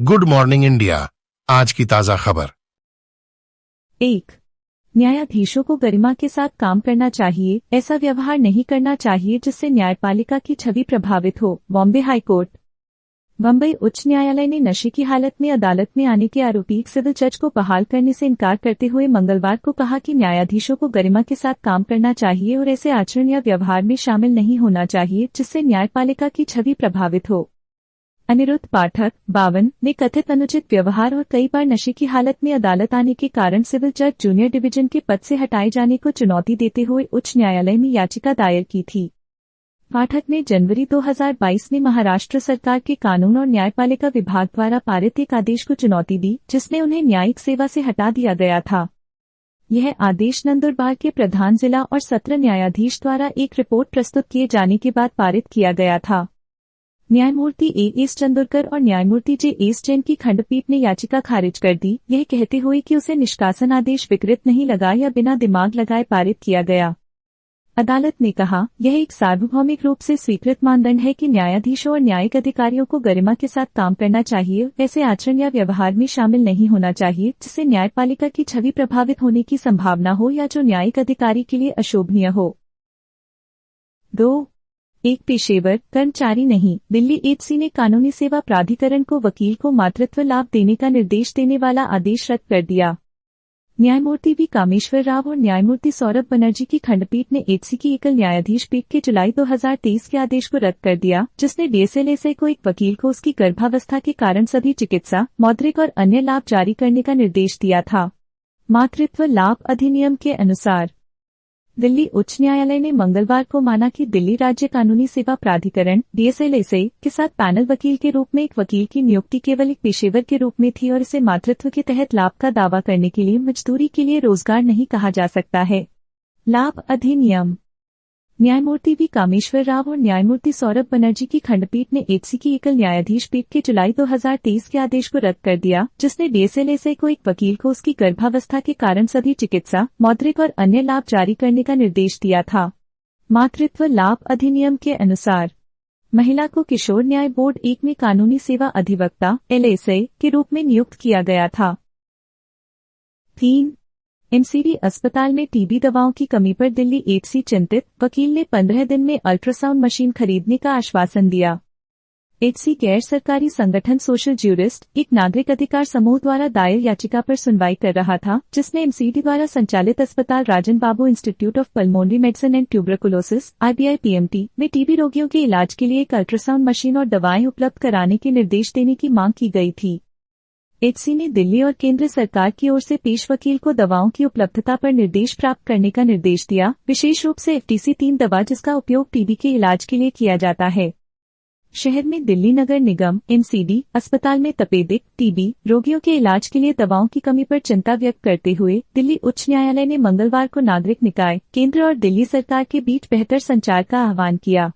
Good morning India. आज की ताजा खबर। 1. न्यायाधीशों को गरिमा के साथ काम करना चाहिए, ऐसा व्यवहार नहीं करना चाहिए जिससे न्यायपालिका की छवि प्रभावित हो। Bombay high court. बम्बई उच्च न्यायालय ने नशे की हालत में अदालत में आने के आरोपी एक सिविल जज को बहाल करने से इनकार करते हुए मंगलवार को कहा कि न्यायाधीशों को गरिमा के साथ काम करना चाहिए और ऐसे आचरण या व्यवहार में शामिल नहीं होना चाहिए जिससे न्यायपालिका की छवि प्रभावित हो। अनिरुद्ध पाठक 52 ने कथित अनुचित व्यवहार और कई बार नशे की हालत में अदालत आने के कारण सिविल जज जूनियर डिवीजन के पद से हटाए जाने को चुनौती देते हुए उच्च न्यायालय में याचिका दायर की थी। पाठक ने जनवरी 2022 में महाराष्ट्र सरकार के कानून और न्यायपालिका विभाग द्वारा पारित एक आदेश को चुनौती दी जिसमें उन्हें न्यायिक सेवा से हटा दिया गया था। यह आदेश नंदुरबार के प्रधान जिला और सत्र न्यायाधीश द्वारा एक रिपोर्ट प्रस्तुत किए जाने के बाद पारित किया गया था। न्यायमूर्ति एस चंदोरकर और न्यायमूर्ति एस जैन की खंडपीठ ने याचिका खारिज कर दी, यह कहते हुए कि उसे निष्कासन आदेश विकृत नहीं लगा या बिना दिमाग लगाए पारित किया गया। अदालत ने कहा, यह एक सार्वभौमिक रूप से स्वीकृत मानदंड है कि न्यायाधीशों और न्यायिक अधिकारियों को गरिमा के साथ काम करना चाहिए, ऐसे आचरण या व्यवहार में शामिल नहीं होना चाहिए जिससे न्यायपालिका की छवि प्रभावित होने की संभावना हो या जो न्यायिक अधिकारी के लिए अशोभनीय हो। 2. एक पेशेवर कर्मचारी नहीं। दिल्ली एचसी ने कानूनी सेवा प्राधिकरण को वकील को मातृत्व लाभ देने का निर्देश देने वाला आदेश रद्द कर दिया। न्यायमूर्ति वी कामेश्वर राव और न्यायमूर्ति सौरभ बनर्जी की खंडपीठ ने एचसी की एकल न्यायाधीश पीठ के जुलाई 2023 के आदेश को रद्द कर दिया जिसने डीएसएलएसए को एक वकील को उसकी गर्भावस्था के कारण सभी चिकित्सा, मौद्रिक और अन्य लाभ जारी करने का निर्देश दिया था। मातृत्व लाभ अधिनियम के अनुसार दिल्ली उच्च न्यायालय ने मंगलवार को माना कि दिल्ली राज्य कानूनी सेवा प्राधिकरण डीएसएलएसए के साथ पैनल वकील के रूप में एक वकील की नियुक्ति केवल एक पेशेवर के रूप में थी और इसे मातृत्व के तहत लाभ का दावा करने के लिए मजदूरी के लिए रोजगार नहीं कहा जा सकता है। लाभ अधिनियम। न्यायमूर्ति वी कामेश्वर राव और न्यायमूर्ति सौरभ बनर्जी की खंडपीठ ने एचसी की एकल न्यायाधीश पीठ के जुलाई 2023 के आदेश को रद्द कर दिया जिसने डीएसएलएसए को एक वकील को उसकी गर्भावस्था के कारण सभी चिकित्सा, मौद्रिक और अन्य लाभ जारी करने का निर्देश दिया था। मातृत्व लाभ अधिनियम के अनुसार महिला को किशोर न्याय बोर्ड 1 में कानूनी सेवा अधिवक्ता एलएसए के रूप में नियुक्त किया गया था। 3. एमसीडी अस्पताल में टीबी दवाओं की कमी पर दिल्ली एचसी चिंतित, वकील ने 15 दिन में अल्ट्रासाउंड मशीन खरीदने का आश्वासन दिया। एचसी गैर सरकारी संगठन सोशल ज्यूरिस्ट एक नागरिक अधिकार समूह द्वारा दायर याचिका पर सुनवाई कर रहा था जिसमें एमसीडी द्वारा संचालित अस्पताल Rajan Babu institute of pulmonary medicine and tuberculosis (IBI-PMT) में टीबी रोगियों के इलाज के लिए एक अल्ट्रासाउंड मशीन और दवाएं उपलब्ध कराने के निर्देश देने की मांग की गई थी। एचसी ने दिल्ली और केंद्र सरकार की ओर से पेश वकील को दवाओं की उपलब्धता पर निर्देश प्राप्त करने का निर्देश दिया, विशेष रूप से FTC-3 दवा जिसका उपयोग टीबी के इलाज के लिए किया जाता है। शहर में दिल्ली नगर निगम एमसीडी अस्पताल में तपेदिक टीबी रोगियों के इलाज के लिए दवाओं की कमी पर चिंता व्यक्त करते हुए दिल्ली उच्च न्यायालय ने मंगलवार को नागरिक निकाय, केंद्र और दिल्ली सरकार के बीच बेहतर संचार का आह्वान किया।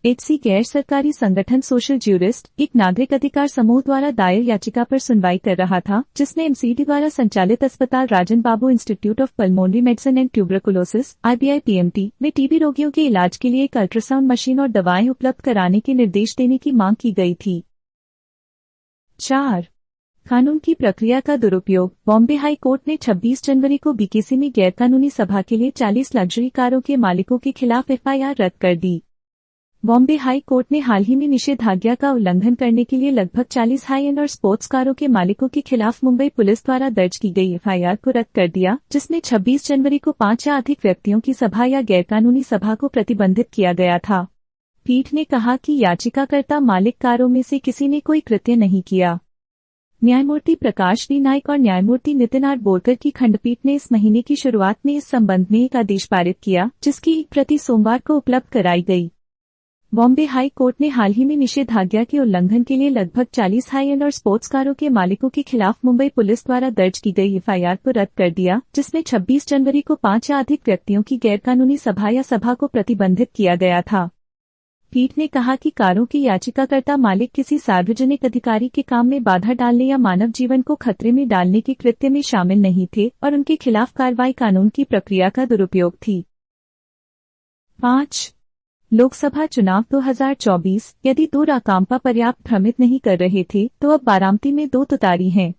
एचसी गैर सरकारी संगठन सोशल ज्यूरिस्ट एक नागरिक अधिकार समूह द्वारा दायर याचिका पर सुनवाई कर रहा था जिसमें एमसीडी द्वारा संचालित अस्पताल Rajan Babu institute of pulmonary medicine and tuberculosis (IBI-PMT) में टीबी रोगियों के इलाज के लिए एक अल्ट्रासाउंड मशीन और दवाएं उपलब्ध कराने के निर्देश देने की मांग की गई थी। 4. कानून की प्रक्रिया का दुरुपयोग। बॉम्बे हाई कोर्ट ने 26 जनवरी को बीकेसी में गैरकानूनी सभा के लिए 40 लग्जरी कारों के मालिकों के खिलाफ एफआईआर रद्द कर दी। बॉम्बे हाई कोर्ट ने हाल ही में निषेधाज्ञा का उल्लंघन करने के लिए लगभग 40 हाई एंड और स्पोर्ट्स कारों के मालिकों के खिलाफ मुंबई पुलिस द्वारा दर्ज की गई एफआईआर को रद्द कर दिया जिसमें 26 जनवरी को 5 या अधिक व्यक्तियों की सभा या गैरकानूनी सभा को प्रतिबंधित किया गया था। पीठ ने कहा कि याचिकाकर्ता मालिक कारों में से किसी ने कोई कृत्य नहीं किया। न्यायमूर्ति प्रकाश डी नाइक और न्यायमूर्ति नितिन आर बोरकर की खंडपीठ ने इस महीने की शुरुआत में इस संबंध में एक आदेश पारित किया जिसकी एक प्रति सोमवार को उपलब्ध कराई गई। बॉम्बे हाई कोर्ट ने हाल ही में निषेधाज्ञा के उल्लंघन के लिए लगभग 40 हाई एंड और स्पोर्ट्स कारों के मालिकों के खिलाफ मुंबई पुलिस द्वारा दर्ज की गई एफआईआर को रद्द कर दिया जिसमें 26 जनवरी को 5 या अधिक व्यक्तियों की गैरकानूनी सभा या सभा को प्रतिबंधित किया गया था। पीठ ने कहा कि कारों के याचिकाकर्ता मालिक किसी सार्वजनिक अधिकारी के काम में बाधा डालने या मानव जीवन को खतरे में डालने के कृत्य में शामिल नहीं थे और उनके खिलाफ कार्रवाई कानून की प्रक्रिया का दुरुपयोग थी। 5. लोकसभा चुनाव 2024, यदि दो राकांपा पर्याप्त भ्रमित नहीं कर रहे थे तो अब बारामती में दो तुतारी हैं।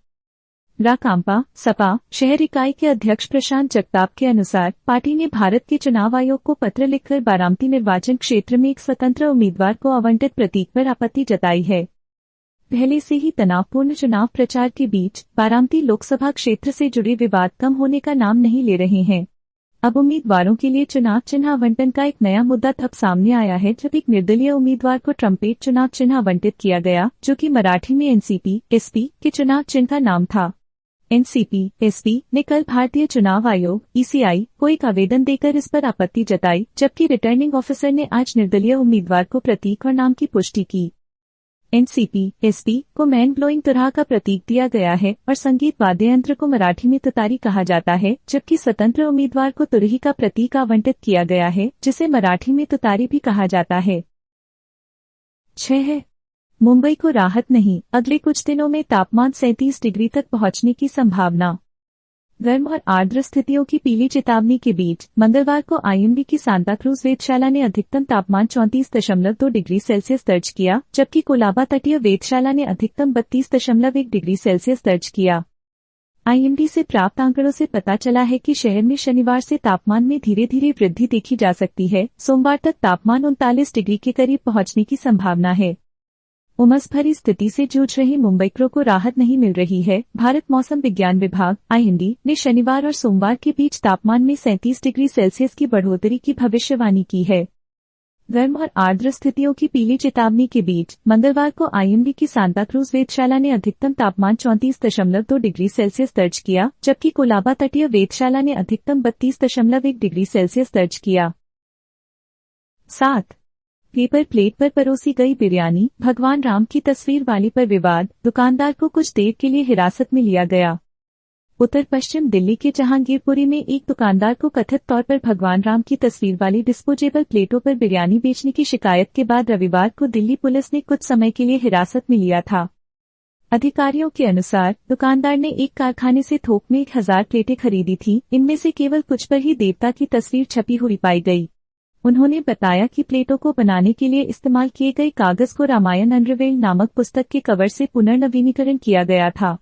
राकांपा सपा शहर इकाई के अध्यक्ष प्रशांत जगताप के अनुसार पार्टी ने भारत के चुनाव आयोग को पत्र लिखकर बारामती निर्वाचन क्षेत्र में एक स्वतंत्र उम्मीदवार को आवंटित प्रतीक पर आपत्ति जताई है। पहले से ही तनावपूर्ण चुनाव प्रचार के बीच बारामती लोकसभा क्षेत्र से जुड़े विवाद कम होने का नाम नहीं ले रहे हैं। अब उम्मीदवारों के लिए चुनाव चिन्ह आवंटन का एक नया मुद्दा तब सामने आया है जब एक निर्दलीय उम्मीदवार को ट्रम्पेट चुनाव चिन्ह आवंटित किया गया, जो कि मराठी में एनसीपी एसपी के चुनाव चिन्ह का नाम था। एनसीपी एसपी ने कल भारतीय चुनाव आयोग ईसीआई को एक आवेदन देकर इस पर आपत्ति जताई, जबकि रिटर्निंग ऑफिसर ने आज निर्दलीय उम्मीदवार को प्रतीक और नाम की पुष्टि की। एनसीपी एसपी को मैन ब्लोइंग तरह का प्रतीक दिया गया है और संगीत वाद्य यंत्र को मराठी में तुतारी कहा जाता है, जबकि स्वतंत्र उम्मीदवार को तुरही का प्रतीक आवंटित किया गया है, जिसे मराठी में तुतारी भी कहा जाता है। 6. मुंबई को राहत नहीं, अगले कुछ दिनों में तापमान 37 डिग्री तक पहुंचने की संभावना। गर्म और आर्द्र स्थितियों की पीली चेतावनी के बीच मंगलवार को आईएमडी की सांता क्रूज वेधशाला ने अधिकतम तापमान 34.2 डिग्री सेल्सियस दर्ज किया, जबकि कोलाबा तटीय वेधशाला ने अधिकतम 32.1 डिग्री सेल्सियस दर्ज किया। आईएमडी से प्राप्त आंकड़ों से पता चला है कि शहर में शनिवार से तापमान में धीरे धीरे वृद्धि देखी जा सकती है। सोमवार तक तापमान 39 डिग्री के करीब पहुंचने की संभावना है। उमस भरी स्थिति से जूझ रही मुंबईकरों को राहत नहीं मिल रही है। भारत मौसम विज्ञान विभाग आईएमडी ने शनिवार और सोमवार के बीच तापमान में 37 डिग्री सेल्सियस की बढ़ोतरी की भविष्यवाणी की है। गर्म और आर्द्र स्थितियों की पीली चेतावनी के बीच मंगलवार को आईएमडी की सांता क्रूज वेधशाला ने अधिकतम तापमान 34.2 डिग्री सेल्सियस दर्ज किया, जबकि कोलाबा तटीय वेधशाला ने अधिकतम 32.1 डिग्री सेल्सियस दर्ज किया। 7. पेपर प्लेट पर परोसी गई बिरयानी, भगवान राम की तस्वीर वाली पर विवाद, दुकानदार को कुछ देर के लिए हिरासत में लिया गया। उत्तर पश्चिम दिल्ली के जहांगीरपुरी में एक दुकानदार को कथित तौर पर भगवान राम की तस्वीर वाली डिस्पोजेबल प्लेटों पर बिरयानी बेचने की शिकायत के बाद रविवार को दिल्ली पुलिस ने कुछ समय के लिए हिरासत में लिया था। अधिकारियों के अनुसार दुकानदार ने एक कारखाने से थोक में 1000 प्लेटें खरीदी थीं। इनमें से केवल कुछ पर ही देवता की तस्वीर छपी हुई पाई गई। उन्होंने बताया कि प्लेटों को बनाने के लिए इस्तेमाल किए गए कागज को रामायण अनरिवेल्ड नामक पुस्तक के कवर से पुनर्नवीनीकरण किया गया था।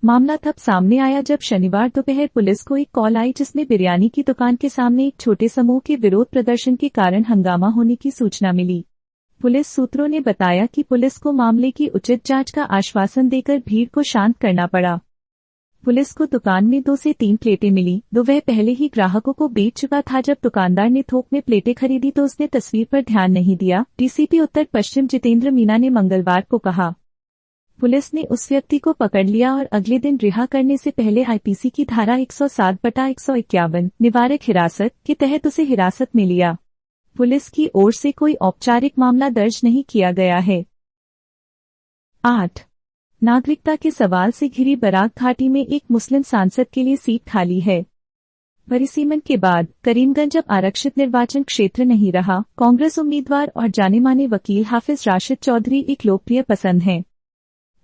मामला तब सामने आया जब शनिवार दोपहर पुलिस को एक कॉल आई, जिसमें बिरयानी की दुकान के सामने एक छोटे समूह के विरोध प्रदर्शन के कारण हंगामा होने की सूचना मिली। पुलिस सूत्रों ने बताया कि पुलिस को मामले की उचित जांच का आश्वासन देकर भीड़ को शांत करना पड़ा। पुलिस को दुकान में 2 से 3 प्लेटें मिली। वह पहले ही ग्राहकों को बेच चुका था। जब दुकानदार ने थोक में प्लेटें खरीदी तो उसने तस्वीर पर ध्यान नहीं दिया, डीसीपी उत्तर पश्चिम जितेंद्र मीना ने मंगलवार को कहा। पुलिस ने उस व्यक्ति को पकड़ लिया और अगले दिन रिहा करने से पहले आईपीसी की धारा 107/151 निवारक हिरासत के तहत उसे हिरासत में लिया। पुलिस की ओर से कोई औपचारिक मामला दर्ज नहीं किया गया है। 8. नागरिकता के सवाल से घिरी बराक घाटी में एक मुस्लिम सांसद के लिए सीट खाली है। परिसीमन के बाद करीमगंज अब आरक्षित निर्वाचन क्षेत्र नहीं रहा। कांग्रेस उम्मीदवार और जाने-माने वकील हाफिज राशिद चौधरी एक लोकप्रिय पसंद हैं।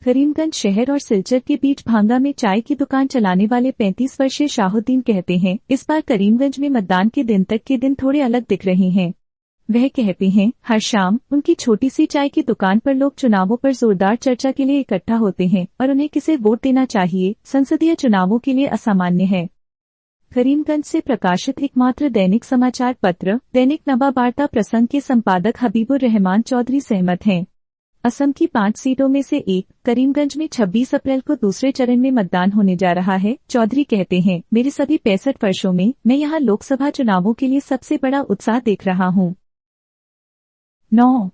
करीमगंज शहर और सिलचर के बीच भांगा में चाय की दुकान चलाने वाले 35 वर्षीय शाहुद्दीन कहते हैं, इस बार करीमगंज में मतदान के दिन तक के दिन थोड़े अलग दिख रहे हैं। वह कहते हैं, हर शाम उनकी छोटी सी चाय की दुकान पर लोग चुनावों पर जोरदार चर्चा के लिए इकट्ठा होते हैं और उन्हें किसे वोट देना चाहिए संसदीय चुनावों के लिए असामान्य है। करीमगंज से प्रकाशित एकमात्र दैनिक समाचार पत्र दैनिक नवाबार्ता प्रसंग के संपादक हबीबुर रहमान चौधरी सहमत हैं। असम की 5 सीटों में से एक करीमगंज में 26 अप्रैल को दूसरे चरण में मतदान होने जा रहा है। चौधरी कहते हैं, मेरे सभी 65 वर्षों में मैं यहाँ लोकसभा चुनावों के लिए सबसे बड़ा उत्साह देख रहा हूँ। 9.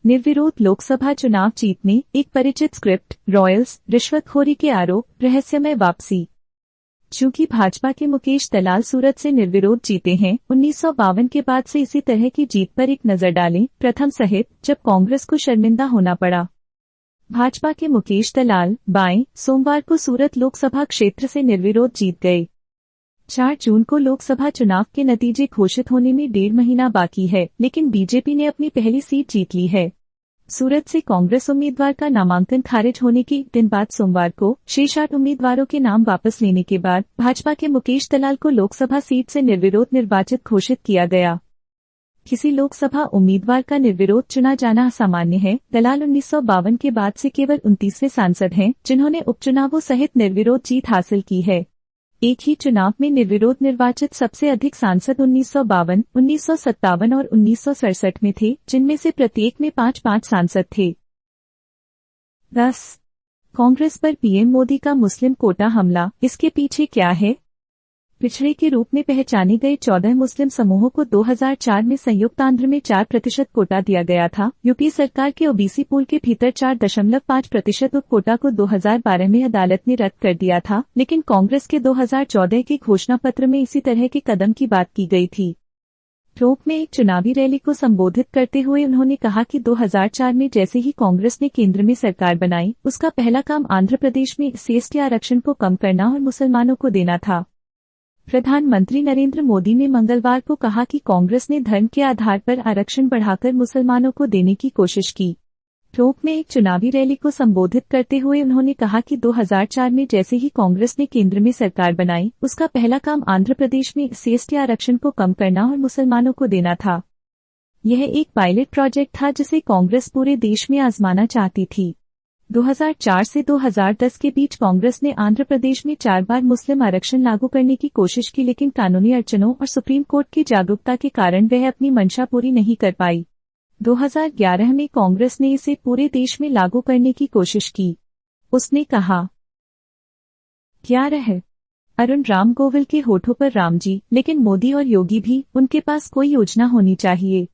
निर्विरोध लोकसभा चुनाव जीतने एक परिचित स्क्रिप्ट, रॉयल्स रिश्वतखोरी के आरोप, रहस्यमय वापसी। चूंकि भाजपा के मुकेश दलाल सूरत से निर्विरोध जीते हैं, 1952 के बाद से इसी तरह की जीत पर एक नजर डालें। प्रथम सहित जब कांग्रेस को शर्मिंदा होना पड़ा। भाजपा के मुकेश दलाल बाएं सोमवार को सूरत लोकसभा क्षेत्र से निर्विरोध जीत गए। 4 जून को लोकसभा चुनाव के नतीजे घोषित होने में 1.5 महीना बाकी है, लेकिन बीजेपी ने अपनी पहली सीट जीत ली है। सूरत से कांग्रेस उम्मीदवार का नामांकन खारिज होने के एक दिन बाद सोमवार को शेष 8 उम्मीदवारों के नाम वापस लेने के बाद भाजपा के मुकेश दलाल को लोकसभा सीट से निर्विरोध निर्वाचित घोषित किया गया। किसी लोकसभा उम्मीदवार का निर्विरोध चुना जाना असामान्य है। दलाल 1952 के बाद से केवल 29वें सांसद हैं जिन्होंने उपचुनावों सहित निर्विरोध जीत हासिल की है। एक ही चुनाव में निर्विरोध निर्वाचित सबसे अधिक सांसद 1952, 1957 और 1967 में थे, जिनमें से प्रत्येक में 5-5 सांसद थे। 10. कांग्रेस पर पीएम मोदी का मुस्लिम कोटा हमला, इसके पीछे क्या है? पिछड़े के रूप में पहचाने गए 14 मुस्लिम समूहों को 2004 में संयुक्त आंध्र में 4% कोटा दिया गया था। यूपी सरकार के ओबीसी पूल के भीतर 4.5% उप कोटा को 2012 में अदालत ने रद्द कर दिया था, लेकिन कांग्रेस के 2014 के घोषणा पत्र में इसी तरह के कदम की बात की गई थी। टोंक में एक चुनावी रैली को संबोधित करते हुए उन्होंने कहा कि 2004 में जैसे ही कांग्रेस ने केंद्र में सरकार बनाई, उसका पहला काम आंध्र प्रदेश में एससी आरक्षण को कम करना और मुसलमानों को देना था। प्रधानमंत्री नरेंद्र मोदी ने मंगलवार को कहा कि कांग्रेस ने धर्म के आधार पर आरक्षण बढ़ाकर मुसलमानों को देने की कोशिश की। टोंक में एक चुनावी रैली को संबोधित करते हुए उन्होंने कहा कि 2004 में जैसे ही कांग्रेस ने केंद्र में सरकार बनाई, उसका पहला काम आंध्र प्रदेश में एससी आरक्षण को कम करना और मुसलमानों को देना था। यह एक पायलट प्रोजेक्ट था जिसे कांग्रेस पूरे देश में आजमाना चाहती थी। 2004 से 2010 के बीच कांग्रेस ने आंध्र प्रदेश में 4 बार मुस्लिम आरक्षण लागू करने की कोशिश की, लेकिन कानूनी अड़चनों और सुप्रीम कोर्ट की जागरूकता के कारण वह अपनी मंशा पूरी नहीं कर पाई। 2011 में कांग्रेस ने इसे पूरे देश में लागू करने की कोशिश की। उसने कहा, 11 अरुण राम गोविल के होठों पर राम जी, लेकिन मोदी और योगी भी, उनके पास कोई योजना होनी चाहिए।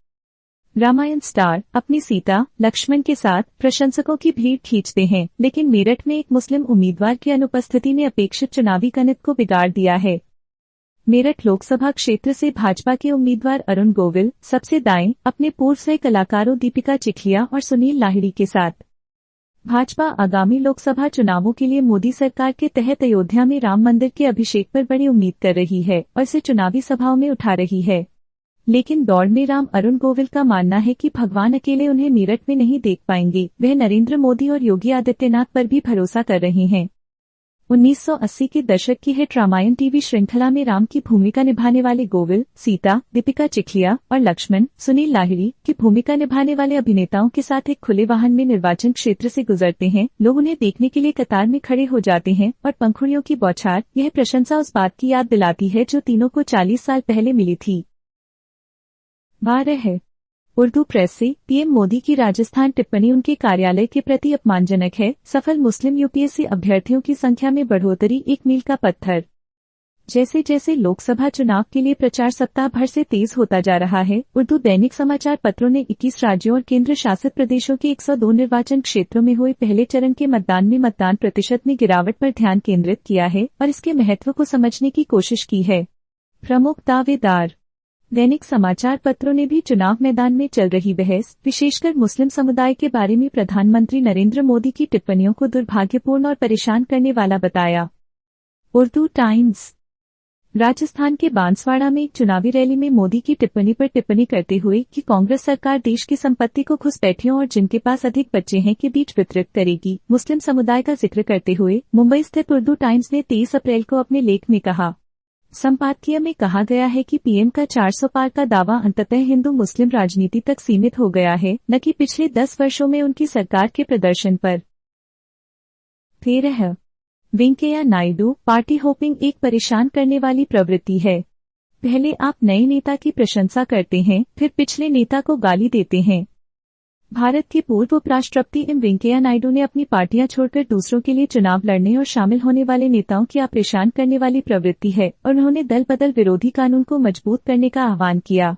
रामायण स्टार अपनी सीता लक्ष्मण के साथ प्रशंसकों की भीड़ खींचते हैं, लेकिन मेरठ में एक मुस्लिम उम्मीदवार की अनुपस्थिति ने अपेक्षित चुनावी गणित को बिगाड़ दिया है। मेरठ लोकसभा क्षेत्र से भाजपा के उम्मीदवार अरुण गोविल सबसे दाएं अपने पूर्व सह कलाकारों दीपिका चिखलिया और सुनील लाहिड़ी के साथ। भाजपा आगामी लोकसभा चुनावों के लिए मोदी सरकार के तहत अयोध्या में राम मंदिर के अभिषेक पर बड़ी उम्मीद कर रही है और इसे चुनावी सभाओं में उठा रही है। लेकिन दौड़ में राम अरुण गोविल का मानना है कि भगवान अकेले उन्हें मेरठ में नहीं देख पाएंगे। वह नरेंद्र मोदी और योगी आदित्यनाथ पर भी भरोसा कर रहे हैं। 1980 के दशक की हिट रामायण टीवी श्रृंखला में राम की भूमिका निभाने वाले गोविल, सीता, दीपिका चिखलिया और लक्ष्मण, सुनील लाहिड़ी की भूमिका निभाने वाले अभिनेताओं के साथ एक खुले वाहन में निर्वाचन क्षेत्र से गुजरते हैं। लोग उन्हें देखने के लिए कतार में खड़े हो जाते हैं और पंखुड़ियों की बौछार, यह प्रशंसा उस बात की याद दिलाती है जो तीनों को 40 साल पहले मिली थी। 12 उर्दू प्रेस से पीएम मोदी की राजस्थान टिप्पणी उनके कार्यालय के प्रति अपमानजनक है। सफल मुस्लिम यूपीएससी अभ्यर्थियों की संख्या में बढ़ोतरी, एक मील का पत्थर। जैसे जैसे लोकसभा चुनाव के लिए प्रचार सप्ताह भर से तेज होता जा रहा है, उर्दू दैनिक समाचार पत्रों ने 21 राज्यों और केंद्र शासित प्रदेशों के 102 निर्वाचन क्षेत्रों में हुए पहले चरण के मतदान में मतदान प्रतिशत में गिरावट पर ध्यान केंद्रित किया है और इसके महत्व को समझने की कोशिश की है। प्रमुख दावेदार। दैनिक समाचार पत्रों ने भी चुनाव मैदान में चल रही बहस, विशेषकर मुस्लिम समुदाय के बारे में प्रधानमंत्री नरेंद्र मोदी की टिप्पणियों को दुर्भाग्यपूर्ण और परेशान करने वाला बताया। उर्दू टाइम्स। राजस्थान के बांसवाड़ा में एक चुनावी रैली में मोदी की टिप्पणी पर टिप्पणी करते हुए कि कांग्रेस सरकार देश की संपत्ति को घुसपैठियों और जिनके पास अधिक बच्चे हैं के बीच वितरित करेगी, मुस्लिम समुदाय का जिक्र करते हुए मुंबई स्थित उर्दू टाइम्स ने 23 अप्रैल को अपने लेख में कहा। संपादकीय में कहा गया है कि पीएम का 400 पार का दावा अंततः हिंदू मुस्लिम राजनीति तक सीमित हो गया है, न कि पिछले 10 वर्षों में उनकी सरकार के प्रदर्शन पर। 13 वेंकैया नायडू पार्टी होपिंग एक परेशान करने वाली प्रवृत्ति है। पहले आप नए नेता की प्रशंसा करते हैं, फिर पिछले नेता को गाली देते हैं। भारत के पूर्व उपराष्ट्रपति एम वेंकैया नायडू ने अपनी पार्टियां छोड़कर दूसरों के लिए चुनाव लड़ने और शामिल होने वाले नेताओं की परेशान करने वाली प्रवृत्ति है और उन्होंने दल बदल विरोधी कानून को मजबूत करने का आह्वान किया।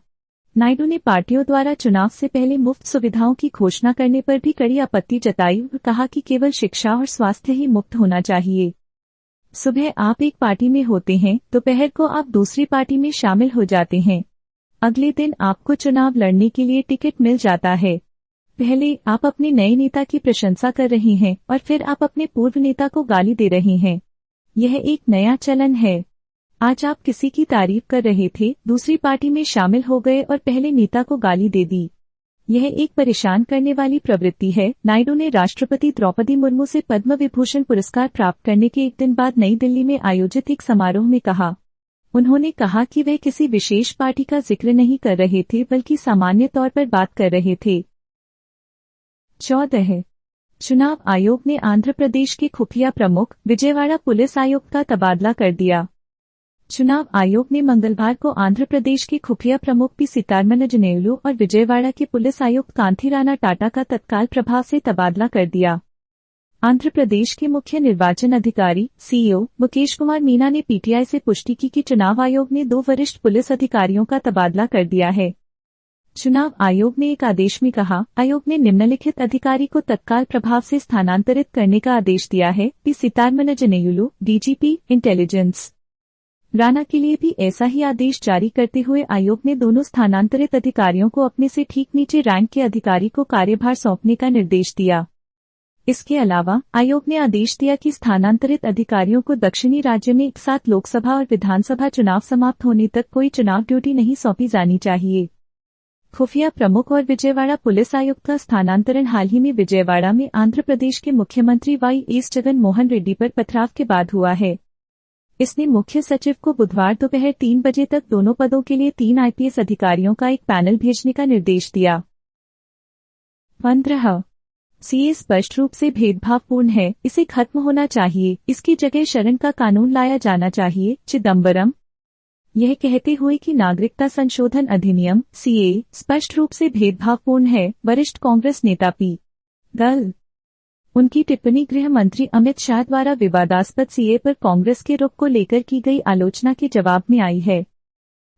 नायडू ने पार्टियों द्वारा चुनाव से पहले मुफ्त सुविधाओं की घोषणा करने पर भी कड़ी आपत्ति जताई और कहा कि केवल शिक्षा और स्वास्थ्य ही मुफ्त होना चाहिए। सुबह आप एक पार्टी में होते हैं, दोपहर को आप दूसरी पार्टी में शामिल हो जाते हैं, अगले दिन आपको चुनाव लड़ने के लिए टिकट मिल जाता है। पहले आप अपने नए नेता की प्रशंसा कर रहे हैं और फिर आप अपने पूर्व नेता को गाली दे रहे हैं। यह एक नया चलन है। आज आप किसी की तारीफ कर रहे थे, दूसरी पार्टी में शामिल हो गए और पहले नेता को गाली दे दी। यह एक परेशान करने वाली प्रवृत्ति है। नायडू ने राष्ट्रपति द्रौपदी मुर्मू से पद्म विभूषण पुरस्कार प्राप्त करने के एक दिन बाद नई दिल्ली में आयोजित एक समारोह में कहा। उन्होंने कहा कि वे किसी विशेष पार्टी का जिक्र नहीं कर रहे थे बल्कि सामान्य तौर पर बात कर रहे थे। 14 चुनाव आयोग ने आंध्र प्रदेश के खुफिया प्रमुख विजयवाड़ा पुलिस आयुक्त का तबादला कर दिया। चुनाव आयोग ने मंगलवार को आंध्र प्रदेश के खुफिया प्रमुख पी सीतारमण और विजयवाड़ा के पुलिस आयुक्त कांथी राणा टाटा का तत्काल प्रभाव से तबादला कर दिया। आंध्र प्रदेश के मुख्य निर्वाचन अधिकारी सीईओ मुकेश कुमार मीना ने पीटीआई से पुष्टि की कि चुनाव आयोग ने 2 वरिष्ठ पुलिस अधिकारियों का तबादला कर दिया है। चुनाव आयोग ने एक आदेश में कहा, आयोग ने निम्नलिखित अधिकारी को तत्काल प्रभाव से स्थानांतरित करने का आदेश दिया है। P Sitharaman DGP intelligence Rana के लिए भी ऐसा ही आदेश जारी करते हुए आयोग ने दोनों स्थानांतरित अधिकारियों को अपने से ठीक नीचे रैंक के अधिकारी को कार्यभार सौंपने का निर्देश दिया। इसके अलावा आयोग ने आदेश दिया कि स्थानांतरित अधिकारियों को दक्षिणी राज्य में एक साथ लोकसभा और विधानसभा चुनाव समाप्त होने तक कोई चुनाव ड्यूटी नहीं सौंपी जानी चाहिए। खुफिया प्रमुख और विजयवाड़ा पुलिस आयुक्त का स्थानांतरण हाल ही में विजयवाड़ा में आंध्र प्रदेश के मुख्यमंत्री वाई.एस. जगन मोहन रेड्डी पर पथराव के बाद हुआ है। इसने मुख्य सचिव को बुधवार दोपहर 3 बजे तक दोनों पदों के लिए 3 आईपीएस अधिकारियों का एक पैनल भेजने का निर्देश दिया। 15 सीए स्पष्ट रूप से भेदभावपूर्ण है, इसे खत्म होना चाहिए, इसकी जगह शरण का कानून लाया जाना चाहिए। चिदम्बरम यह कहते हुए कि नागरिकता संशोधन अधिनियम सीए स्पष्ट रूप से भेदभावपूर्ण है, वरिष्ठ कांग्रेस नेता पी गल उनकी टिप्पणी गृह मंत्री अमित शाह द्वारा विवादास्पद सीए पर कांग्रेस के रुख को लेकर की गई आलोचना के जवाब में आई है।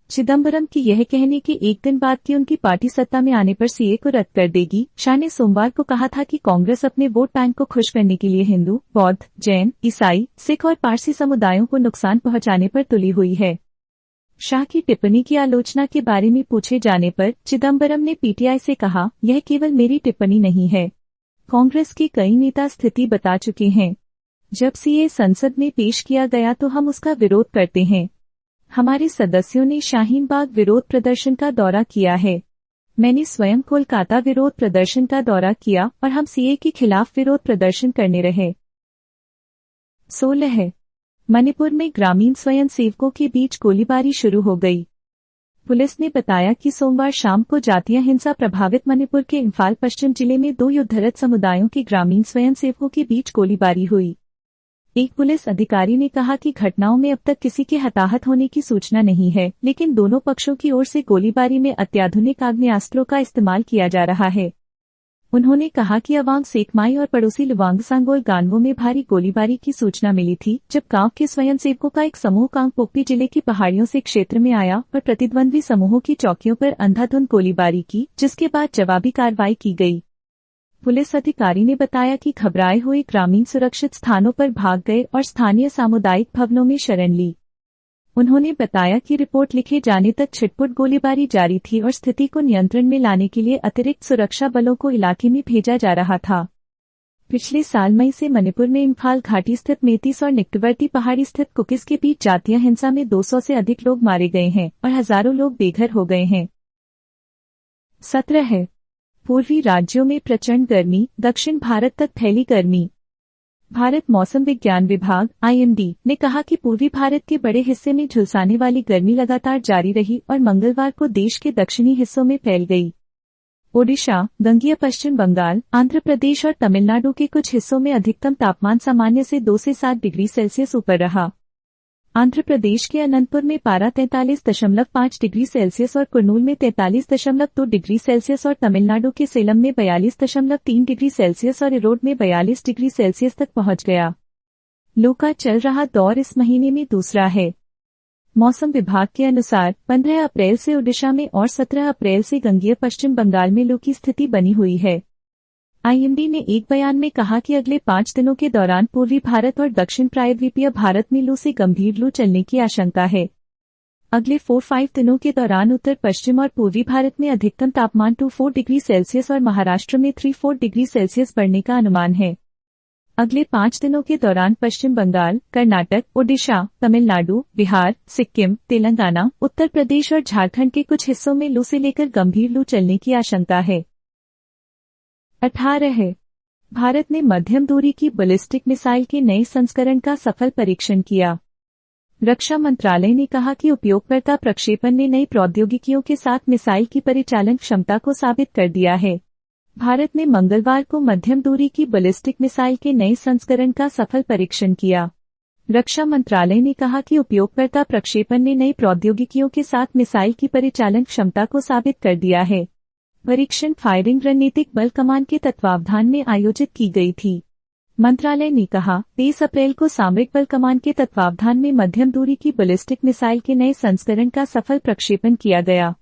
चिदम्बरम की यह कहने के एक दिन बाद कि उनकी पार्टी सत्ता में आने पर सीए को रद्द कर देगी। शाह ने सोमवार को कहा था कि कांग्रेस अपने वोट बैंक को खुश करने के लिए हिंदू, बौद्ध, जैन, ईसाई, सिख और पारसी समुदायों को नुकसान पहुंचाने पर तुली हुई है। शाह की टिप्पणी की आलोचना के बारे में पूछे जाने पर चिदम्बरम ने पीटीआई से कहा, यह केवल मेरी टिप्पणी नहीं है, कांग्रेस के कई नेता स्थिति बता चुके हैं। जब सीए संसद में पेश किया गया तो हम उसका विरोध करते हैं। हमारे सदस्यों ने शाहीन बाग विरोध प्रदर्शन का दौरा किया है। मैंने स्वयं कोलकाता विरोध प्रदर्शन का दौरा किया और हम सीए के खिलाफ विरोध प्रदर्शन करने रहे। 16 मणिपुर में ग्रामीण स्वयंसेवकों के बीच गोलीबारी शुरू हो गई। पुलिस ने बताया कि सोमवार शाम को जातीय हिंसा प्रभावित मणिपुर के इम्फाल पश्चिम जिले में 2 युद्धरत समुदायों के ग्रामीण स्वयंसेवकों के बीच गोलीबारी हुई। एक पुलिस अधिकारी ने कहा कि घटनाओं में अब तक किसी के हताहत होने की सूचना नहीं है, लेकिन दोनों पक्षों की ओर से गोलीबारी में अत्याधुनिक आग्नेयास्त्रों का इस्तेमाल किया जा रहा है। उन्होंने कहा कि अवांग सेकमाई और पड़ोसी लुवांगसांगोल गांवों में भारी गोलीबारी की सूचना मिली थी, जब गांव के स्वयंसेवकों का एक समूह कांगपोकपी जिले की पहाड़ियों से क्षेत्र में आया और प्रतिद्वंद्वी समूहों की चौकियों पर अंधाधुंध गोलीबारी की, जिसके बाद जवाबी कार्रवाई की गई। पुलिस अधिकारी ने बताया कि घबराए हुए ग्रामीण सुरक्षित स्थानों पर भाग गए और स्थानीय सामुदायिक भवनों में शरण ली। उन्होंने बताया कि रिपोर्ट लिखे जाने तक छिटपुट गोलीबारी जारी थी और स्थिति को नियंत्रण में लाने के लिए अतिरिक्त सुरक्षा बलों को इलाके में भेजा जा रहा था। पिछले साल मई से मणिपुर में इम्फाल घाटी स्थित मेतीस और निकटवर्ती पहाड़ी स्थित कुकीज के बीच जातीय हिंसा में 200 से अधिक लोग मारे गए हैं और हजारों लोग बेघर हो गए हैं। 17 पूर्वी राज्यों में प्रचंड गर्मी, दक्षिण भारत तक फैली गर्मी। भारत मौसम विज्ञान विभाग (IMD) ने कहा कि पूर्वी भारत के बड़े हिस्से में झुलसाने वाली गर्मी लगातार जारी रही और मंगलवार को देश के दक्षिणी हिस्सों में फैल गई। ओडिशा, गंगीय पश्चिम बंगाल, आंध्र प्रदेश और तमिलनाडु के कुछ हिस्सों में अधिकतम तापमान सामान्य से 2 से 7 डिग्री सेल्सियस ऊपर रहा। आंध्र प्रदेश के अनंतपुर में पारा 43.5 डिग्री सेल्सियस और कुर्नूल में 43.2 डिग्री सेल्सियस और तमिलनाडु के सेलम में 42.3 डिग्री सेल्सियस और इरोड में 42 डिग्री सेल्सियस तक पहुंच गया। लू का चल रहा दौर इस महीने में दूसरा है। मौसम विभाग के अनुसार 15 अप्रैल से ओडिशा में और 17 अप्रैल से गंगीय पश्चिम बंगाल में लू की स्थिति बनी हुई है। IMD ने एक बयान में कहा कि अगले 5 दिनों के दौरान पूर्वी भारत और दक्षिण प्रायद्वीपीय भारत में लू से गंभीर लू चलने की आशंका है। अगले 4-5 दिनों के दौरान उत्तर पश्चिम और पूर्वी भारत में अधिकतम तापमान 2-4 डिग्री सेल्सियस और महाराष्ट्र में 3-4 डिग्री सेल्सियस बढ़ने का अनुमान है। अगले 5 दिनों के दौरान पश्चिम बंगाल, कर्नाटक, ओडिशा, तमिलनाडु, बिहार, सिक्किम, तेलंगाना, उत्तर प्रदेश और झारखंड के कुछ हिस्सों में लू से लेकर गंभीर लू चलने की आशंका है। 18 भारत ने मध्यम दूरी की बैलिस्टिक मिसाइल के नए संस्करण का सफल परीक्षण किया। रक्षा मंत्रालय ने कहा कि उपयोगकर्ता प्रक्षेपण ने नई प्रौद्योगिकियों के साथ मिसाइल की परिचालन क्षमता को साबित कर दिया है। भारत ने मंगलवार को मध्यम दूरी की बैलिस्टिक मिसाइल के नए संस्करण का सफल परीक्षण किया। रक्षा मंत्रालय ने कहा कि उपयोगकर्ता प्रक्षेपण ने नई प्रौद्योगिकियों के साथ मिसाइल की परिचालन क्षमता को साबित कर दिया है। परीक्षण फायरिंग रणनीतिक बल कमान के तत्वावधान में आयोजित की गई थी। मंत्रालय ने कहा 23 अप्रैल को सामरिक बल कमान के तत्वावधान में मध्यम दूरी की बैलिस्टिक मिसाइल के नए संस्करण का सफल प्रक्षेपण किया गया।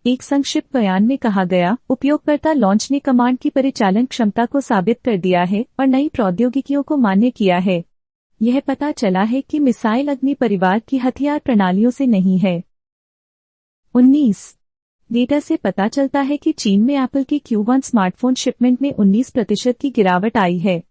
एक संक्षिप्त बयान में कहा गया, उपयोगकर्ता लॉन्च ने कमांड की परिचालन क्षमता को साबित कर दिया है और नई प्रौद्योगिकियों को मान्य किया है। यह पता चला है कि मिसाइल अग्नि परिवार की हथियार प्रणालियों से नहीं है। 19 डेटा से पता चलता है कि चीन में एप्पल की Q1 स्मार्टफोन शिपमेंट में 19% की गिरावट आई है।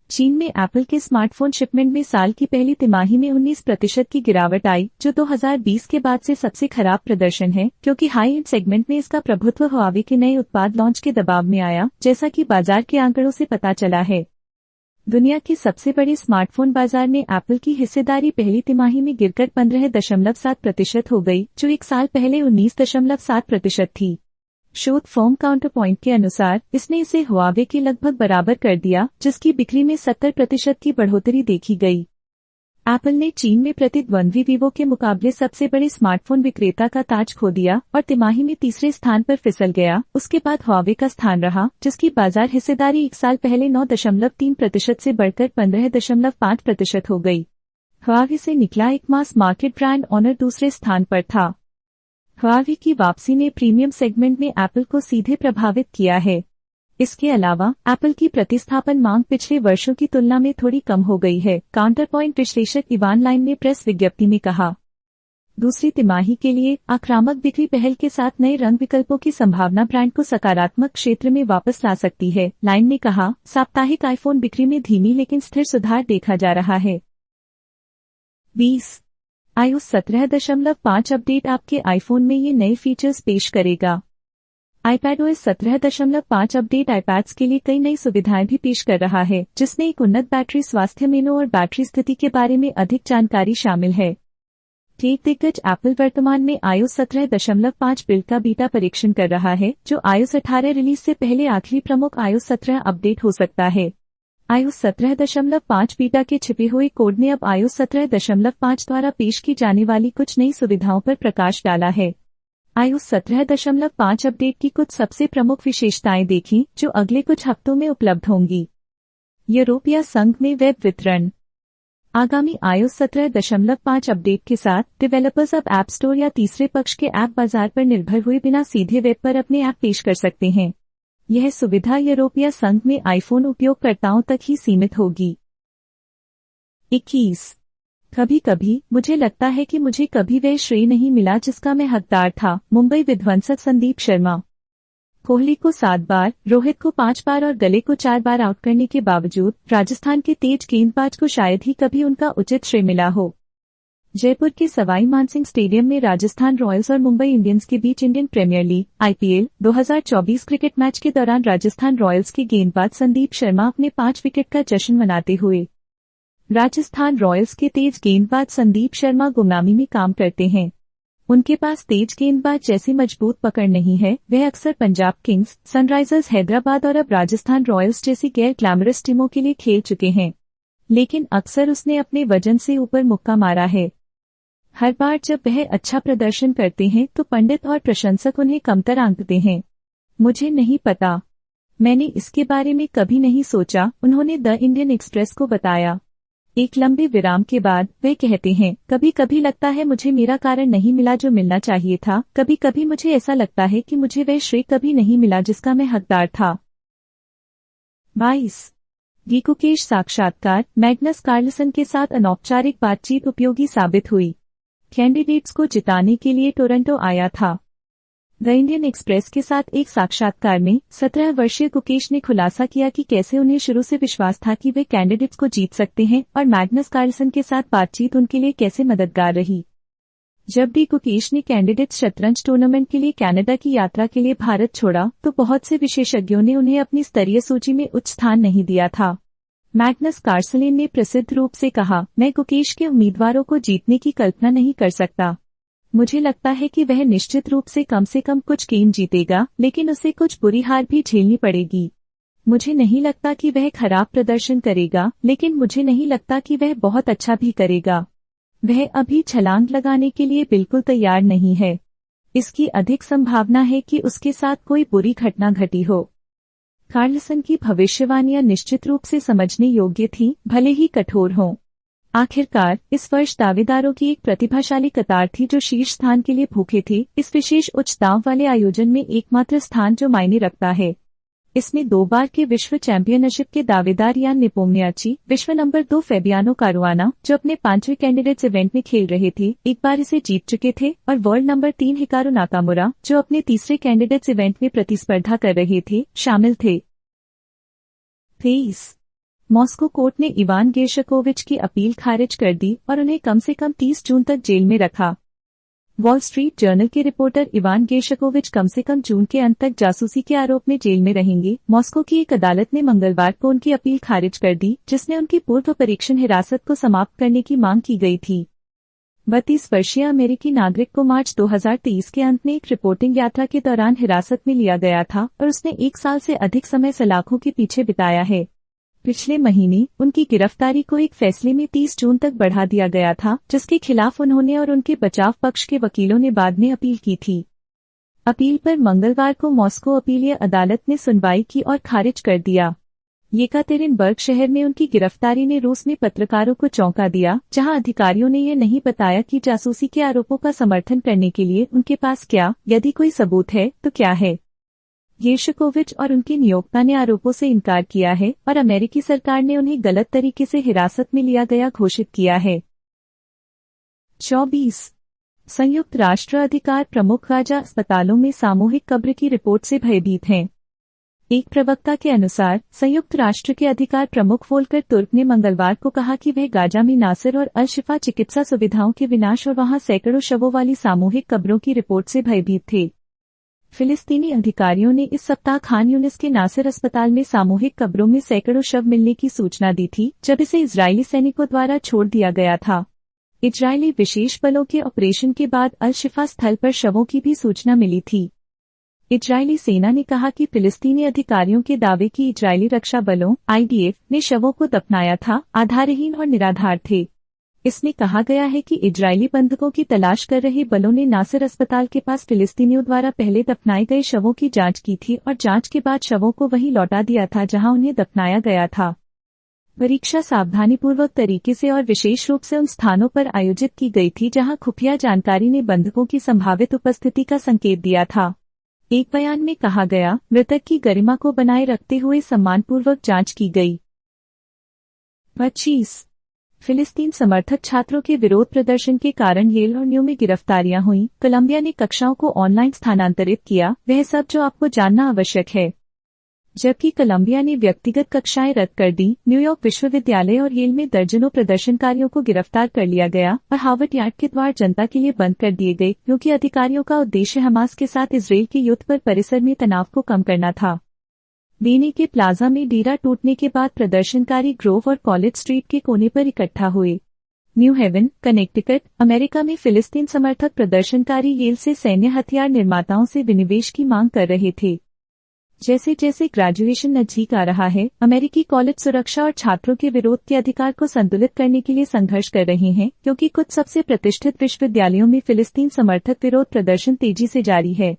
चीन में एप्पल के स्मार्टफोन शिपमेंट में साल की पहली तिमाही में 19% की गिरावट आई, जो 2020 के बाद से सबसे खराब प्रदर्शन है, क्योंकि हाई एंड सेगमेंट में इसका प्रभुत्व हुआवे के नए उत्पाद लॉन्च के दबाव में आया, जैसा कि बाजार के आंकड़ों से पता चला है। दुनिया के सबसे बड़े स्मार्टफोन बाजार में एप्पल की हिस्सेदारी पहली तिमाही में गिरकर 15.7% हो गई, जो एक साल पहले 19.7% थी। शोध फर्म काउंटरपॉइंट के अनुसार इसने इसे हुआवे के लगभग बराबर कर दिया, जिसकी बिक्री में 70% की बढ़ोतरी देखी गई। एप्पल ने चीन में प्रतिद्वंद्वी वीवो के मुकाबले सबसे बड़े स्मार्टफोन विक्रेता का ताज खो दिया और तिमाही में तीसरे स्थान पर फिसल गया। उसके बाद हुआवे का स्थान रहा, जिसकी बाजार हिस्सेदारी एक साल पहले 9.3% से बढ़कर 15.5% हो गई। हुआवे से निकला एक मास मार्केट ब्रांड ऑनर दूसरे स्थान पर था। हुआवे की वापसी ने प्रीमियम सेगमेंट में एप्पल को सीधे प्रभावित किया है। इसके अलावा एप्पल की प्रतिस्थापन मांग पिछले वर्षों की तुलना में थोड़ी कम हो गई है, काउंटरपॉइंट विश्लेषक इवान लाइन ने प्रेस विज्ञप्ति में कहा। दूसरी तिमाही के लिए आक्रामक बिक्री पहल के साथ नए रंग विकल्पों की संभावना ब्रांड को सकारात्मक क्षेत्र में वापस ला सकती है। लाइन ने कहा, साप्ताहिक आईफोन बिक्री में धीमी लेकिन स्थिर सुधार देखा जा रहा है। 20 iOS 17.5 अपडेट आपके आईफोन में ये नए फीचर्स पेश करेगा। iPadOS 17.5 अपडेट आईपैड्स के लिए कई नई सुविधाएं भी पेश कर रहा है, जिसमें एक उन्नत बैटरी स्वास्थ्य मेनू और बैटरी स्थिति के बारे में अधिक जानकारी शामिल है। टेक दिग्गज एप्पल वर्तमान में iOS 17.5 बिल्ड का बीटा परीक्षण कर रहा है, जो iOS 18 रिलीज से पहले आखिरी प्रमुख iOS 17 अपडेट हो सकता है। iOS 17.5 बीटा के छिपे हुए कोड ने अब iOS 17.5 द्वारा पेश की जाने वाली कुछ नई सुविधाओं पर प्रकाश डाला है। iOS 17.5 अपडेट की कुछ सबसे प्रमुख विशेषताएं देखीं, जो अगले कुछ हफ्तों में उपलब्ध होंगी। यूरोपीय संघ में वेब वितरण। आगामी iOS 17.5 अपडेट के साथ डेवलपर्स अब ऐप स्टोर या तीसरे पक्ष के ऐप बाजार पर निर्भर हुए बिना सीधे वेब पर अपने ऐप पेश कर सकते हैं। यह सुविधा यूरोपीय संघ में आईफोन उपयोगकर्ताओं तक ही सीमित होगी। 21 कभी कभी मुझे लगता है कि मुझे कभी वह श्रेय नहीं मिला जिसका मैं हकदार था। मुंबई विध्वंसक संदीप शर्मा। कोहली को 7 बार, रोहित को 5 बार और गले को 4 बार आउट करने के बावजूद राजस्थान के तेज गेंदबाज को शायद ही कभी उनका उचित श्रेय मिला हो। जयपुर के सवाई मानसिंह स्टेडियम में राजस्थान रॉयल्स और मुंबई इंडियंस के बीच Indian premier league (IPL) 2024 cricket match के दौरान राजस्थान रॉयल्स के गेंदबाज संदीप शर्मा अपने 5 विकेट का जश्न मनाते हुए। राजस्थान रॉयल्स के तेज गेंदबाज संदीप शर्मा गुमनामी में काम करते हैं। उनके पास तेज गेंदबाज जैसी मजबूत पकड़ नहीं है। वह अक्सर पंजाब किंग्स, सनराइजर्स हैदराबाद और अब राजस्थान रॉयल्स जैसी गैर ग्लैमरस टीमों के लिए खेल चुके हैं, लेकिन अक्सर उसने अपने वजन से ऊपर मुक्का मारा है। हर बार जब वह अच्छा प्रदर्शन करते हैं तो पंडित और प्रशंसक उन्हें कमतर आंकते हैं। मुझे नहीं पता, मैंने इसके बारे में कभी नहीं सोचा, उन्होंने द इंडियन एक्सप्रेस को बताया। एक लंबे विराम के बाद वे कहते हैं, कभी कभी लगता है मुझे मेरा कारण नहीं मिला जो मिलना चाहिए था। कभी कभी मुझे ऐसा लगता है कि मुझे वह श्रेय कभी नहीं मिला जिसका मैं हकदार था। 22 डी कुकेश साक्षात्कार। मैग्नस कार्लसन के साथ अनौपचारिक बातचीत उपयोगी साबित हुई। कैंडिडेट्स को जिताने के लिए टोरंटो आया था। द इंडियन एक्सप्रेस के साथ एक साक्षात्कार में 17 वर्षीय कुकेश ने खुलासा किया कि कैसे उन्हें शुरू से विश्वास था कि वे कैंडिडेट्स को जीत सकते हैं और मैग्नस कार्लसन के साथ बातचीत उनके लिए कैसे मददगार रही। जब डी कुकेश ने कैंडिडेट्स शतरंज टूर्नामेंट के लिए कनाडा की यात्रा के लिए भारत छोड़ा तो बहुत से विशेषज्ञों ने उन्हें अपनी स्तरीय सूची में उच्च स्थान नहीं दिया था। मैग्नस कार्लसन ने प्रसिद्ध रूप से कहा, मैं गुकेश के उम्मीदवारों को जीतने की कल्पना नहीं कर सकता। मुझे लगता है कि वह निश्चित रूप से कम कुछ गेम जीतेगा, लेकिन उसे कुछ बुरी हार भी झेलनी पड़ेगी। मुझे नहीं लगता कि वह खराब प्रदर्शन करेगा, लेकिन मुझे नहीं लगता कि वह बहुत अच्छा भी करेगा। वह अभी छलांग लगाने के लिए बिल्कुल तैयार नहीं है। इसकी अधिक संभावना है कि उसके साथ कोई बुरी घटना घटी हो। कार्लसन की भविष्यवाणियां निश्चित रूप से समझने योग्य थीं, भले ही कठोर हों। आखिरकार इस वर्ष दावेदारों की एक प्रतिभाशाली कतार थी जो शीर्ष स्थान के लिए भूखे थे, इस विशेष उच्च दांव वाले आयोजन में एकमात्र स्थान जो मायने रखता है। इसमें 2 बार के विश्व चैंपियनशिप के दावेदार यान नेपोम्नियाची, विश्व नंबर 2 फेबियानो कारुआना, जो अपने 5वें कैंडिडेट्स इवेंट में खेल रहे थे, एक बार इसे जीत चुके थे, और वर्ल्ड नंबर 3 हिकारू नाकामुरा, जो अपने तीसरे कैंडिडेट्स इवेंट में प्रतिस्पर्धा कर रहे थे, शामिल थे। 23 मॉस्को कोर्ट ने इवान गेरशकोविच की अपील खारिज कर दी और उन्हें कम से कम 30 जून तक जेल में रखा। वॉल स्ट्रीट जर्नल के रिपोर्टर इवान गेरशकोविच कम से कम जून के अंत तक जासूसी के आरोप में जेल में रहेंगे। मॉस्को की एक अदालत ने मंगलवार को उनकी अपील खारिज कर दी, जिसमें उनकी पूर्व परीक्षण हिरासत को समाप्त करने की मांग की गई थी। 32 वर्षीय अमेरिकी नागरिक को मार्च 2023 के अंत में एक रिपोर्टिंग यात्रा के दौरान हिरासत में लिया गया था और उसने 1 साल से अधिक समय सलाखों के पीछे बिताया है। पिछले महीने उनकी गिरफ्तारी को एक फैसले में 30 जून तक बढ़ा दिया गया था, जिसके खिलाफ उन्होंने और उनके बचाव पक्ष के वकीलों ने बाद में अपील की थी। अपील पर मंगलवार को मॉस्को अपीलीय अदालत ने सुनवाई की और खारिज कर दिया। येकातेरिनबर्ग शहर में उनकी गिरफ्तारी ने रूस में पत्रकारों को चौंका दिया, जहां अधिकारियों ने यह नहीं बताया कि जासूसी के आरोपों का समर्थन करने के लिए उनके पास क्या, यदि कोई सबूत है, तो क्या है। गेरशकोविच और उनके नियोक्ता ने आरोपों से इनकार किया है और अमेरिकी सरकार ने उन्हें गलत तरीके से हिरासत में लिया गया घोषित किया है। 24 संयुक्त राष्ट्र अधिकार प्रमुख गाजा अस्पतालों में सामूहिक कब्र की रिपोर्ट से भयभीत हैं। एक प्रवक्ता के अनुसार संयुक्त राष्ट्र के अधिकार प्रमुख वोल्कर तुर्क ने मंगलवार को कहा कि वह गाजा में नासिर और अल शिफा चिकित्सा सुविधाओं के विनाश और वहां सैकड़ों शवों वाली सामूहिक कब्रों की रिपोर्ट से भयभीत थे। फिलिस्तीनी अधिकारियों ने इस सप्ताह खान यूनिस के नासिर अस्पताल में सामूहिक कब्रों में सैकड़ों शव मिलने की सूचना दी थी, जब इसे इजरायली सैनिकों द्वारा छोड़ दिया गया था। इजरायली विशेष बलों के ऑपरेशन के बाद अल शिफा स्थल पर शवों की भी सूचना मिली थी। इजरायली सेना ने कहा कि फिलिस्तीनी अधिकारियों के दावे कि इजरायली रक्षा बलों IDF ने शवों को दफनाया था, आधारहीन और निराधार थे। इसमें कहा गया है कि इजरायली बंधकों की तलाश कर रहे बलों ने नासिर अस्पताल के पास फिलिस्तीनियों द्वारा पहले दफनाए गए शवों की जांच की थी और जांच के बाद शवों को वहीं लौटा दिया था जहां उन्हें दफनाया गया था। परीक्षा सावधानीपूर्वक तरीके से और विशेष रूप से उन स्थानों पर आयोजित की गई थी जहां खुफिया जानकारी ने बंधकों की संभावित उपस्थिति का संकेत दिया था। एक बयान में कहा गया, मृतक की गरिमा को बनाए रखते हुए सम्मानपूर्वक जांच की गई। 25 फिलिस्तीन समर्थक छात्रों के विरोध प्रदर्शन के कारण येल और न्यू में गिरफ्तारियां हुईं। कोलंबिया ने कक्षाओं को ऑनलाइन स्थानांतरित किया, वह सब जो आपको जानना आवश्यक है। जबकि कोलंबिया ने व्यक्तिगत कक्षाएं रद्द कर दी, न्यूयॉर्क विश्वविद्यालय और येल में दर्जनों प्रदर्शनकारियों को गिरफ्तार कर लिया गया और हार्वर्ड यार्ड के द्वार जनता के लिए बंद कर दिए गए, क्योंकि अधिकारियों का उद्देश्य हमास के साथ इजराइल के युद्ध पर परिसर में तनाव को कम करना था। बेनी के प्लाजा में डेरा टूटने के बाद प्रदर्शनकारी ग्रोव और कॉलेज स्ट्रीट के कोने पर इकट्ठा हुए। न्यू हेवन, कनेक्टिकट, अमेरिका में फिलिस्तीन समर्थक प्रदर्शनकारी येल से सैन्य हथियार निर्माताओं से विनिवेश की मांग कर रहे थे। जैसे जैसे ग्रेजुएशन नजदीक आ रहा है, अमेरिकी कॉलेज सुरक्षा और छात्रों के विरोध के अधिकार को संतुलित करने के लिए संघर्ष कर रहे हैं, क्योंकि कुछ सबसे प्रतिष्ठित विश्वविद्यालयों में फिलिस्तीन समर्थक विरोध प्रदर्शन तेजी से जारी है।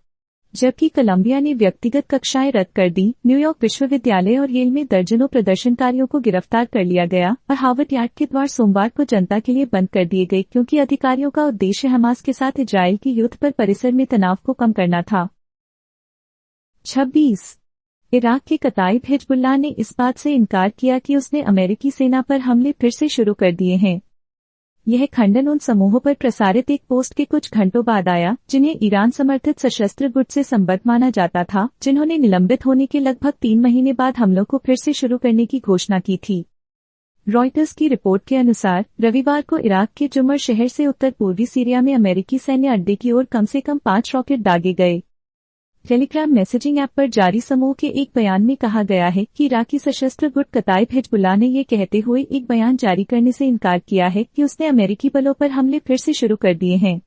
जबकि कोलंबिया ने व्यक्तिगत कक्षाएं रद्द कर दी, न्यूयॉर्क विश्वविद्यालय और येल में दर्जनों प्रदर्शनकारियों को गिरफ्तार कर लिया गया और हार्वर्ड यार्ड के द्वार सोमवार को जनता के लिए बंद कर दिए गए, क्योंकि अधिकारियों का उद्देश्य हमास के साथ इजराइल की युद्ध पर परिसर में तनाव को कम करना था। 26 इराक के कताइब हिजबुल्लाह ने इस बात से इनकार किया कि उसने अमेरिकी सेना पर हमले फिर से शुरू कर दिए हैं। यह खंडन उन समूहों पर प्रसारित एक पोस्ट के कुछ घंटों बाद आया जिन्हें ईरान समर्थित सशस्त्र गुट से संबद्ध माना जाता था, जिन्होंने निलंबित होने के लगभग 3 महीने बाद हमलों को फिर से शुरू करने की घोषणा की थी। रॉयटर्स की रिपोर्ट के अनुसार रविवार को इराक के जुमर शहर से उत्तर पूर्वी सीरिया में अमेरिकी सैन्य अड्डे की ओर कम से कम 5 रॉकेट दागे गए। टेलीग्राम मैसेजिंग ऐप पर जारी समूह के एक बयान में कहा गया है कि इराकी सशस्त्र गुट कताइब हिजबुल्लाह ने ये कहते हुए एक बयान जारी करने से इनकार किया है कि उसने अमेरिकी बलों पर हमले फिर से शुरू कर दिए हैं।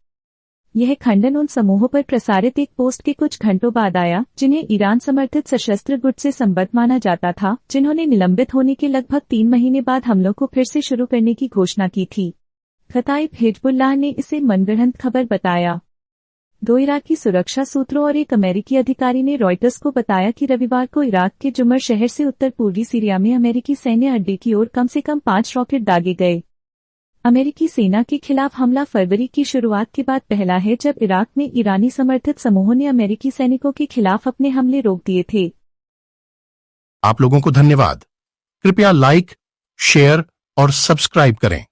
यह खंडन उन समूहों पर प्रसारित एक पोस्ट के कुछ घंटों बाद आया जिन्हें ईरान समर्थित सशस्त्र गुट से संबद्ध माना जाता था, जिन्होंने निलंबित होने के लगभग 3 महीने बाद हमलों को फिर से शुरू करने की घोषणा की थी। कताइब हिजबुल्लाह ने इसे मनगढ़ंत खबर बताया। 2 इराकी सुरक्षा सूत्रों और एक अमेरिकी अधिकारी ने रॉयटर्स को बताया कि रविवार को इराक के जुमर शहर से उत्तर पूर्वी सीरिया में अमेरिकी सैन्य अड्डे की ओर कम से कम 5 रॉकेट दागे गए। अमेरिकी सेना के खिलाफ हमला फरवरी की शुरुआत के बाद पहला है जब इराक में ईरानी समर्थित समूहों ने अमेरिकी सैनिकों के खिलाफ अपने हमले रोक दिए थे। आप लोगों को धन्यवाद। कृपया लाइक, शेयर और सब्सक्राइब करें।